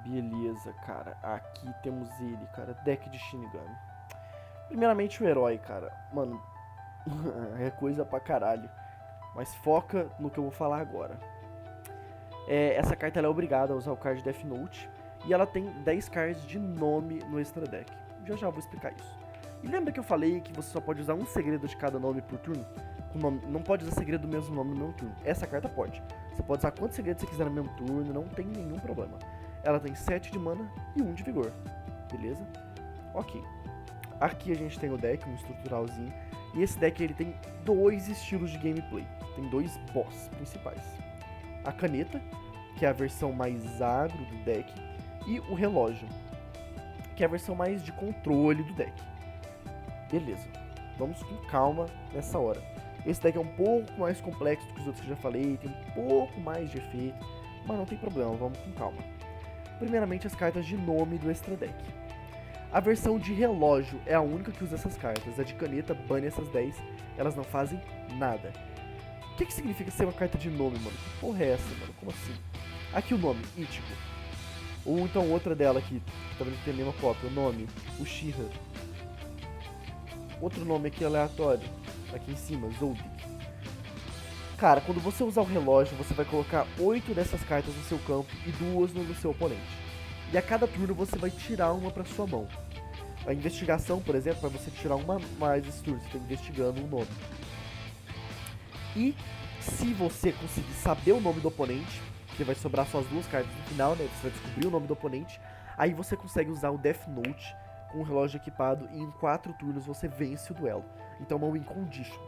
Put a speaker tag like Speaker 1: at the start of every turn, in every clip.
Speaker 1: Beleza, cara. Aqui temos ele, cara. Deck de Shinigami. Primeiramente o herói, cara. Mano, é coisa pra caralho. Mas foca no que eu vou falar agora. Essa carta ela é obrigada a usar o card Death Note. E ela tem 10 cards de nome no extra deck. Já já vou explicar isso. E lembra que eu falei que você só pode usar um segredo de cada nome por turno? Não pode usar segredo do mesmo nome no mesmo turno. Essa carta pode. Você pode usar quantos segredos você quiser no mesmo turno, não tem nenhum problema. Ela tem 7 de mana e 1 de vigor. Beleza? Ok. Aqui a gente tem o deck, um estruturalzinho. E esse deck ele tem dois estilos de gameplay. Tem dois boss principais. A caneta, que é a versão mais agro do deck. E o relógio, que é a versão mais de controle do deck. Beleza. Vamos com calma nessa hora. Esse deck é um pouco mais complexo do que os outros que eu já falei. Tem um pouco mais de efeito. Mas não tem problema, vamos com calma. Primeiramente as cartas de nome do extra deck. A versão de relógio é a única que usa essas cartas. A de caneta bane essas 10, elas não fazem nada. O que significa ser uma carta de nome, mano? Que porra é essa, mano? Como assim? Aqui o nome, Ichigo. Ou então outra dela aqui, tá vendo que tem a mesma cópia, o nome, Uchiha. Outro nome aqui aleatório, aqui em cima, Zoldyck. Cara, quando você usar o relógio, você vai colocar 8 dessas cartas no seu campo e 2 no seu oponente. E a cada turno você vai tirar uma pra sua mão. A investigação, por exemplo, é você tirar uma mais esse turno, você está investigando um nome. E se você conseguir saber o nome do oponente, que vai sobrar só as duas cartas no final, né? Você vai descobrir o nome do oponente, aí você consegue usar o Death Note com o relógio equipado e em 4 turnos você vence o duelo. Então é uma win condition.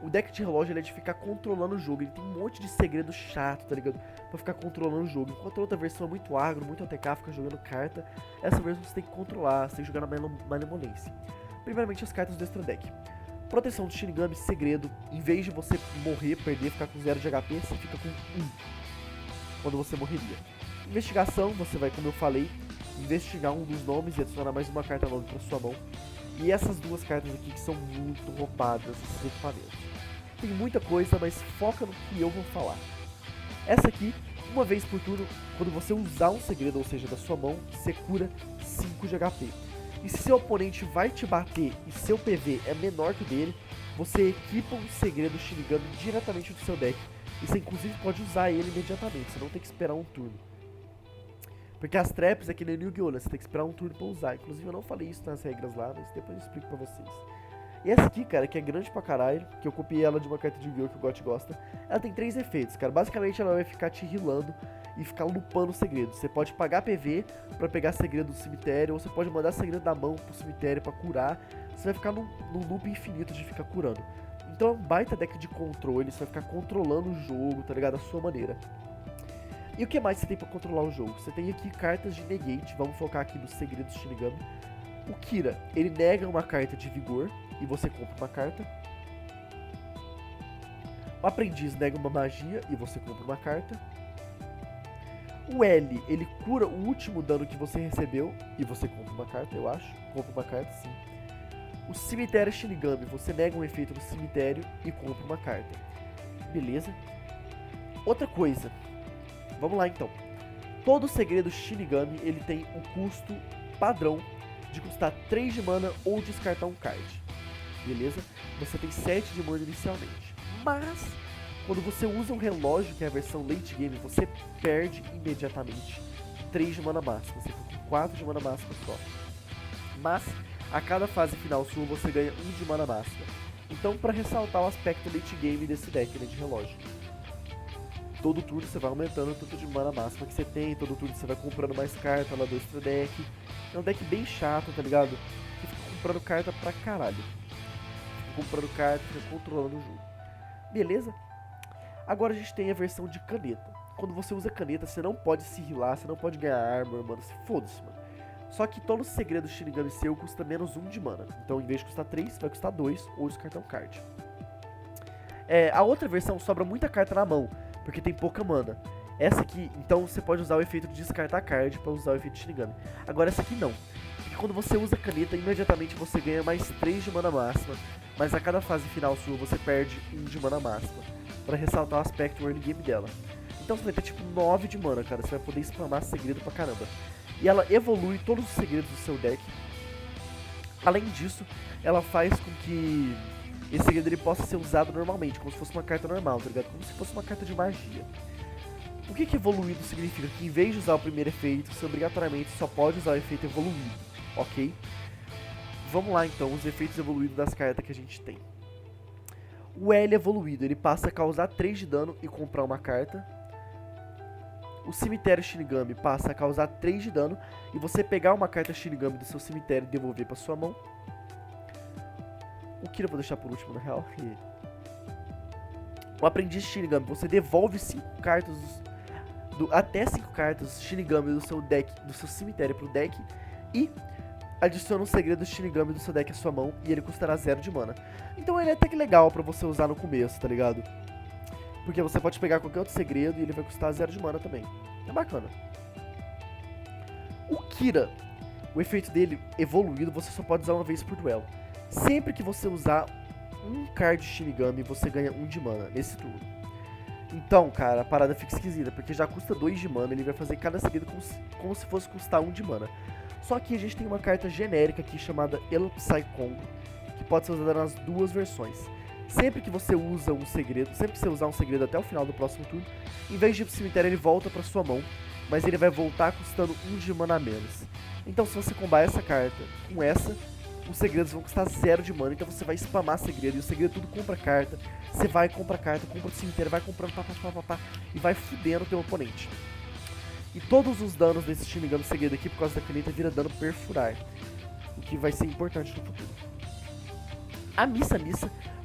Speaker 1: O deck de relógio ele é de ficar controlando o jogo, ele tem um monte de segredo chato, tá ligado? Pra ficar controlando o jogo. Enquanto a outra versão é muito agro, muito ATK, fica jogando carta, essa versão você tem que controlar, você tem que jogar na malemolência. Primeiramente as cartas do extra deck. Proteção do Shinigami, segredo, em vez de você morrer, perder, ficar com 0 de HP, você fica com 1. Quando você morreria. Investigação, você vai, como eu falei, investigar um dos nomes e adicionar mais uma carta nome pra sua mão. E essas duas cartas aqui que são muito roubadas, esses equipamentos. Tem muita coisa, mas foca no que eu vou falar. Essa aqui, uma vez por turno, quando você usar um segredo, ou seja, da sua mão, você cura 5 de HP. E se seu oponente vai te bater e seu PV é menor que o dele, você equipa um segredo Shinigami diretamente do seu deck. E você inclusive pode usar ele imediatamente, você não tem que esperar um turno. Porque as traps é que nem Yu-Gi-Oh! Você tem que esperar um turno pra usar. Inclusive eu não falei isso nas regras lá, mas depois eu explico pra vocês. E essa aqui, cara, que é grande pra caralho, que eu copiei ela de uma carta de Yu-Gi-Oh! Que o GOT gosta, ela tem 3 efeitos, cara. Basicamente ela vai ficar te healando e ficar lupando segredos. Você pode pagar PV pra pegar segredo do cemitério, ou você pode mandar segredo da mão pro cemitério pra curar. Você vai ficar num loop infinito de ficar curando. Então é um baita deck de controle, você vai ficar controlando o jogo, tá ligado? Da sua maneira. E o que mais você tem pra controlar o jogo? Você tem aqui cartas de negate, vamos focar aqui nos segredos Shinigami. O Kira, ele nega uma carta de vigor e você compra uma carta. O aprendiz nega uma magia e você compra uma carta. O L, ele cura o último dano que você recebeu e você compra uma carta, eu acho. Compra uma carta, sim. O cemitério Shinigami, você nega um efeito no cemitério e compra uma carta. Beleza? Outra coisa. Vamos lá então. Todo segredo Shinigami ele tem um custo padrão de custar 3 de mana ou descartar um card. Beleza? Você tem 7 de mana inicialmente. Mas, quando você usa um relógio, que é a versão late game, você perde imediatamente 3 de mana máxima. Você fica com 4 de mana máxima só. Mas, a cada fase final sua, você ganha 1 de mana máxima. Então, para ressaltar o aspecto late game desse deck, né, de relógio. Todo turno você vai aumentando o tanto de mana máxima que você tem, todo turno você vai comprando mais carta lá do extra deck. É um deck bem chato, tá ligado? Que fica comprando carta pra caralho. Fica comprando carta, fica controlando o jogo. Beleza? Agora a gente tem a versão de caneta. Quando você usa caneta, você não pode se healar, você não pode ganhar armor, mano. Foda-se, mano. Só que todo segredo Shinigami seu custa menos 1 de mana. Então, em vez de custar 3, vai custar 2 ou descartar um card. A outra versão sobra muita carta na mão, porque tem pouca mana. Essa aqui, então você pode usar o efeito de descartar card para usar o efeito Shinigami. Agora essa aqui não. Porque quando você usa caneta, imediatamente você ganha mais 3 de mana máxima. Mas a cada fase final sua você perde 1 de mana máxima. Para ressaltar o aspecto early game dela. Então você vai ter tipo 9 de mana, cara. Você vai poder spamar segredo pra caramba. E ela evolui todos os segredos do seu deck. Além disso, ela faz com que esse segredo ele possa ser usado normalmente, como se fosse uma carta normal, tá ligado? Como se fosse uma carta de magia. O que evoluído significa? Que em vez de usar o primeiro efeito, você obrigatoriamente só pode usar o efeito evoluído, ok? Vamos lá então, os efeitos evoluídos das cartas que a gente tem. O L evoluído, ele passa a causar 3 de dano e comprar uma carta. O cemitério Shinigami passa a causar 3 de dano e você pegar uma carta Shinigami do seu cemitério e devolver para sua mão. O Kira eu vou deixar por último, na real. O aprendiz Shinigami, você devolve 5 cartas até 5 cartas Shinigami do seu deck, do seu cemitério pro deck e adiciona um segredo Shinigami do seu deck à sua mão e ele custará 0 de mana. Então ele é até que legal pra você usar no começo, tá ligado? Porque você pode pegar qualquer outro segredo e ele vai custar 0 de mana também. É bacana. O Kira, o efeito dele evoluído, você só pode usar uma vez por duelo. Sempre que você usar um card Shinigami, você ganha 1 de mana nesse turno. Então, cara, a parada fica esquisita, porque já custa 2 de mana, ele vai fazer cada segredo como se fosse custar 1 de mana. Só que a gente tem uma carta genérica aqui chamada Elpsicon, que pode ser usada nas duas versões. Sempre que você usa um segredo, sempre que você usar um segredo até o final do próximo turno, em vez de ir pro cemitério ele volta pra sua mão, mas ele vai voltar custando 1 de mana a menos. Então se você combar essa carta com essa, os segredos vão custar 0 de mana, então você vai spamar segredo, e o segredo tudo compra carta, você vai comprar carta, compra do cemitério, vai comprando pá, e vai fudendo o teu oponente. E todos os danos desse Shinigami segredo aqui, por causa da caneta, vira dano perfurar, o que vai ser importante no futuro. A Missa,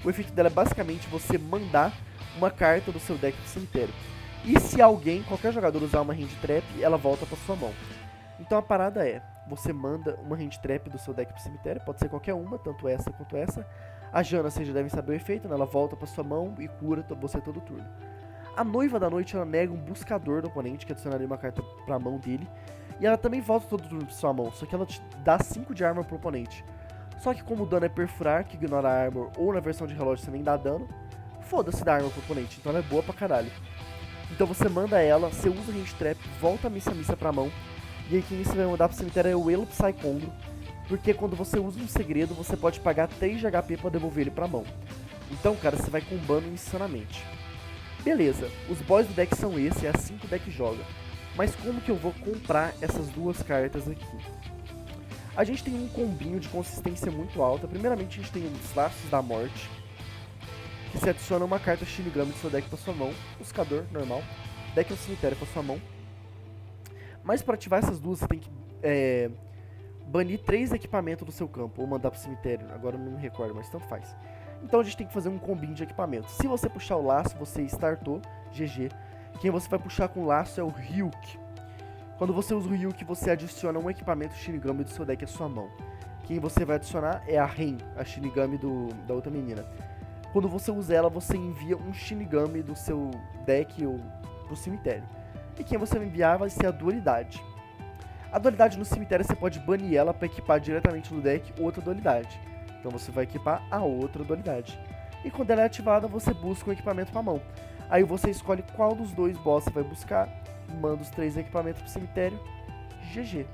Speaker 1: o efeito dela é basicamente você mandar uma carta do seu deck pro cemitério. E se alguém, qualquer jogador usar uma hand trap, ela volta pra sua mão. Então a parada é, você manda uma hand trap do seu deck pro cemitério, pode ser qualquer uma, tanto essa quanto essa. A Janna, vocês já devem saber o efeito, né? Ela volta pra sua mão e cura você todo turno. A Noiva da Noite, ela nega um buscador do oponente, que adicionaria uma carta pra mão dele. E ela também volta todo turno pra sua mão, só que ela te dá 5 de arma pro oponente. Só que como o dano é perfurar, que ignora a armor, ou na versão de relógio você nem dá dano, foda-se da arma pro oponente, então ela é boa pra caralho. Então você manda ela, você usa a hand trap, volta a Missa pra mão, e aí quem você vai mandar pro cemitério é o Elpsicondro, porque quando você usa um segredo, você pode pagar 3 de HP pra devolver ele pra mão. Então, cara, você vai combando insanamente. Beleza, os boys do deck são esse, é assim que o deck joga. Mas como que eu vou comprar essas duas cartas aqui? A gente tem um combinho de consistência muito alta. Primeiramente a gente tem os Laços da Morte, que se adiciona uma carta Shinigami do seu deck pra sua mão, Buscador, normal, deck ao cemitério pra sua mão. Mas para ativar essas duas você tem que banir 3 equipamentos do seu campo, ou mandar pro cemitério, agora eu não me recordo, mas tanto faz. Então a gente tem que fazer um combinho de equipamentos. Se você puxar o laço, você startou, GG. Quem você vai puxar com o laço é o Ryuk. Quando você usa o Ryuk, você adiciona um equipamento Shinigami do seu deck à sua mão. Quem você vai adicionar é a Ren, a Shinigami da outra menina. Quando você usa ela, você envia um Shinigami do seu deck pro cemitério. E quem você vai enviar vai ser a Dualidade. A Dualidade no cemitério você pode banir ela para equipar diretamente no deck outra Dualidade. Então você vai equipar a outra Dualidade. E quando ela é ativada, você busca um equipamento pra mão. Aí você escolhe qual dos dois boss você vai buscar, manda os 3 equipamentos pro cemitério, GG.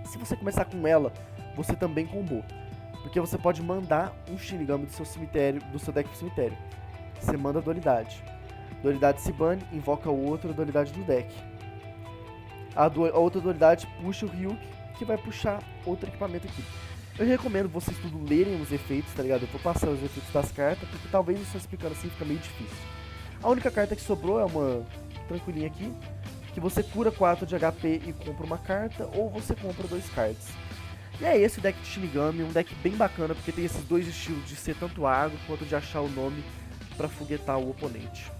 Speaker 1: Se você começar com ela, você também combou. Porque você pode mandar um Shinigami do seu cemitério, do seu deck pro cemitério. Você manda a Dualidade. Dualidade se bane, invoca outra Dualidade do deck. A outra Dualidade puxa o Ryuk, que vai puxar outro equipamento aqui. Eu recomendo vocês tudo lerem os efeitos, tá ligado? Eu vou passar os efeitos das cartas, porque talvez eu só explicando assim fica meio difícil. A única carta que sobrou é uma tranquilinha aqui, que você cura 4 de HP e compra uma carta, ou você compra 2 cards. E é esse o deck de Shinigami, um deck bem bacana, porque tem esses dois estilos de ser tanto água quanto de achar o nome pra foguetar o oponente.